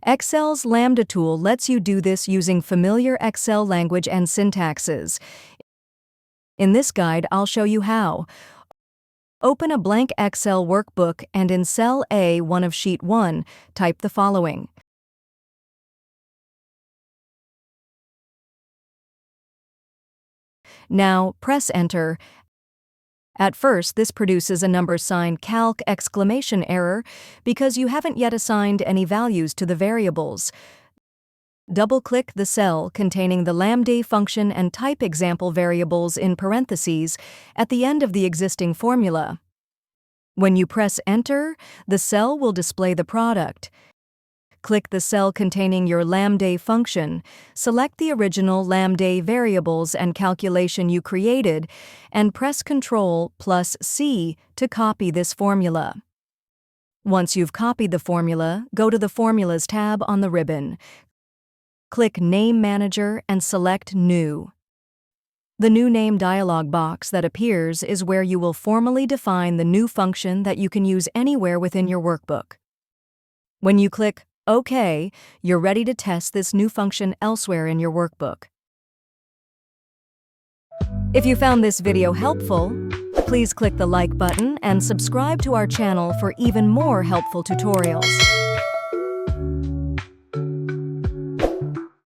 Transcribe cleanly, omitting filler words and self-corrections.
Excel's LAMBDA tool lets you do this using familiar Excel language and syntaxes. In this guide, I'll show you how. Open a blank Excel workbook and in cell A1 of sheet 1, type the following. Now, press Enter. At first, this produces a number sign calc ! Error because you haven't yet assigned any values to the variables. Double-click the cell containing the LAMBDA function and type example variables in parentheses at the end of the existing formula. When you press Enter, the cell will display the product. Click the cell containing your LAMBDA function, select the original LAMBDA variables and calculation you created, and press Ctrl+C to copy this formula. Once you've copied the formula, go to the Formulas tab on the ribbon. Click Name Manager and select New. The New Name dialog box that appears is where you will formally define the new function that you can use anywhere within your workbook. When you click OK, you're ready to test this new function elsewhere in your workbook. If you found this video helpful, please click the like button and subscribe to our channel for even more helpful tutorials.